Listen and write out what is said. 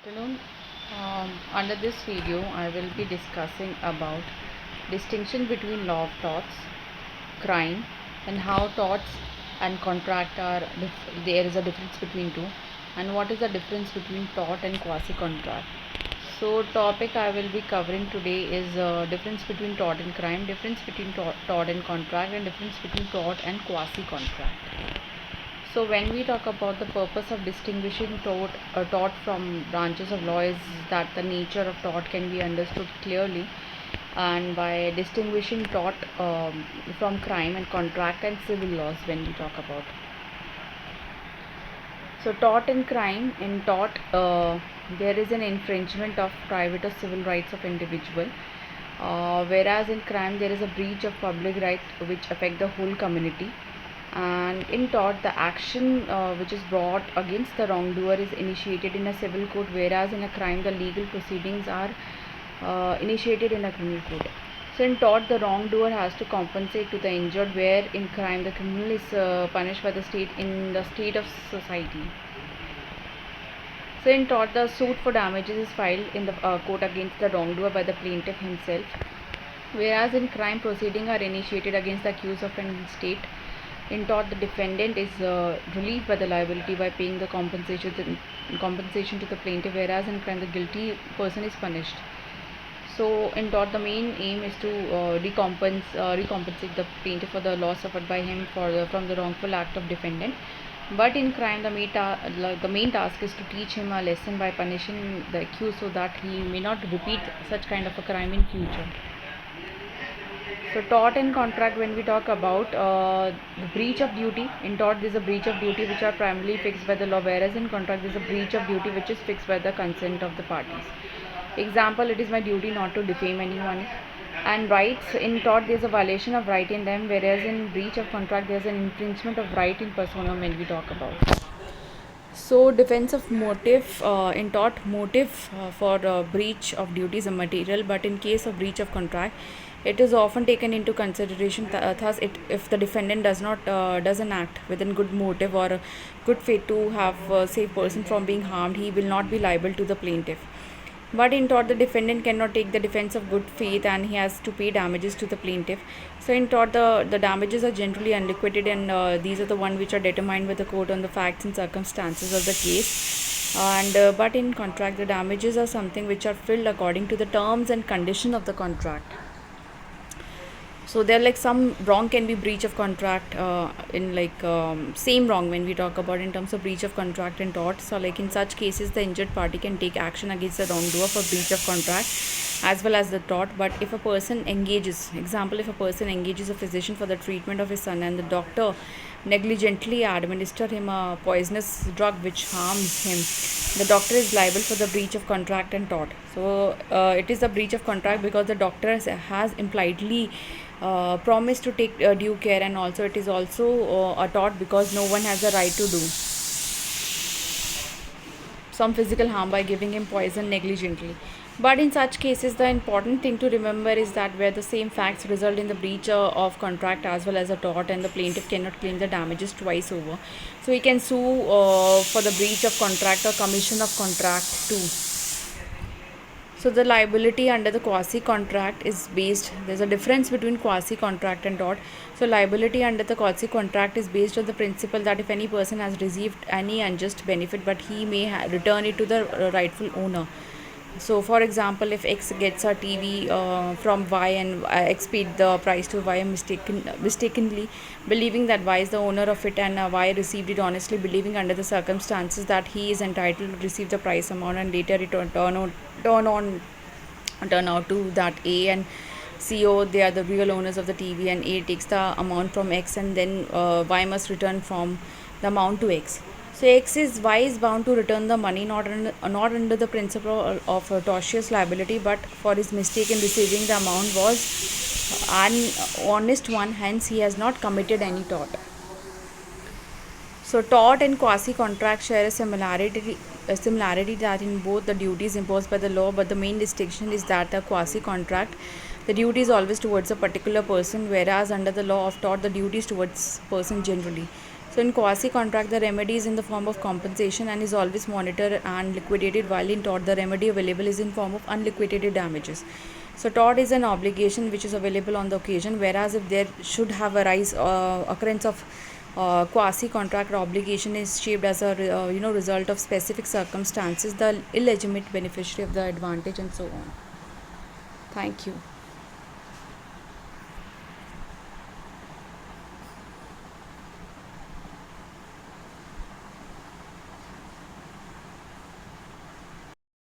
Afternoon. Under this video, I will be discussing about distinction between law of torts, crime, and how torts and contract are there is a difference between two, and what is the difference between tort and quasi contract. So, topic I will be covering today is difference between tort and crime, difference between tort and contract, and difference between tort and quasi contract. So when we talk about the purpose of distinguishing tort from branches of law is that the nature of tort can be understood clearly, and by distinguishing tort from crime and contract and civil laws when we talk about. So tort and crime, in tort there is an infringement of private or civil rights of individual, whereas in crime there is a breach of public right which affect the whole community. And in tort, the action which is brought against the wrongdoer is initiated in a civil court, whereas in a crime the legal proceedings are initiated in a criminal court. So in tort, the wrongdoer has to compensate to the injured, where in crime the criminal is punished by the state in the state of society. So in tort, the suit for damages is filed in the court against the wrongdoer by the plaintiff himself, whereas in crime proceedings are initiated against the accused of an state. In tort, the defendant is relieved by the liability by paying the compensation to the plaintiff, whereas in crime the guilty person is punished. So in tort, the main aim is to recompensate the plaintiff for the loss suffered by him from the wrongful act of defendant. But in crime, the main task is to teach him a lesson by punishing the accused so that he may not repeat such kind of a crime in future. So tort and contract, when we talk about the breach of duty, in tort there is a breach of duty which are primarily fixed by the law, whereas in contract there is a breach of duty which is fixed by the consent of the parties. Example, it is my duty not to defame anyone. And rights, in tort there is a violation of right in them, whereas in breach of contract there is an infringement of right in personam when we talk about. So defense of motive, in tort, motive for breach of duty is a material, but in case of breach of contract, it is often taken into consideration. Thus, if the defendant does an act with a good motive or a good faith to have save person from being harmed, he will not be liable to the plaintiff. But in tort, the defendant cannot take the defense of good faith and he has to pay damages to the plaintiff. So in tort, the damages are generally unliquidated, and these are the ones which are determined by the court on the facts and circumstances of the case. And but in contract, the damages are something which are filled according to the terms and condition of the contract. So there, like, some wrong can be breach of contract in same wrong when we talk about in terms of breach of contract and tort. So like in such cases, the injured party can take action against the wrongdoer for breach of contract as well as the tort. But if a person engages, example, if a person engages a physician for the treatment of his son and the doctor negligently administer him a poisonous drug which harms him, the doctor is liable for the breach of contract and tort. So it is a breach of contract because the doctor has impliedly promised to take due care, and also it is also a tort because no one has the right to do some physical harm by giving him poison negligently. But in such cases, the important thing to remember is that where the same facts result in the breach of contract as well as a tort, and the plaintiff cannot claim the damages twice over, so he can sue for the breach of contract or commission of contract too. So the liability under the quasi contract is based, there's a difference between quasi contract and tort. So liability under the quasi contract is based on the principle that if any person has received any unjust benefit, but he may return it to the rightful owner. So for example, if X gets a TV from Y and X paid the price to Y mistakenly, believing that Y is the owner of it, and Y received it honestly, believing under the circumstances that he is entitled to receive the price amount, and later it turn out to that A and CO, they are the real owners of the TV, and A takes the amount from X, and then Y must return from the amount to X. So Y is bound to return the money not under the principle of tortious liability, but for his mistake in receiving the amount was an honest one, hence he has not committed any tort. So tort and quasi contract share a similarity that in both the duties imposed by the law, but the main distinction is that the quasi contract, the duty is always towards a particular person, whereas under the law of tort the duty is towards person generally. So in quasi contract, the remedy is in the form of compensation and is always monitored and liquidated, while in tort, the remedy available is in form of unliquidated damages. So tort is an obligation which is available on the occasion, whereas if there should have occurrence of quasi contract obligation is shaped as a result of specific circumstances, the illegitimate beneficiary of the advantage, and so on. Thank you.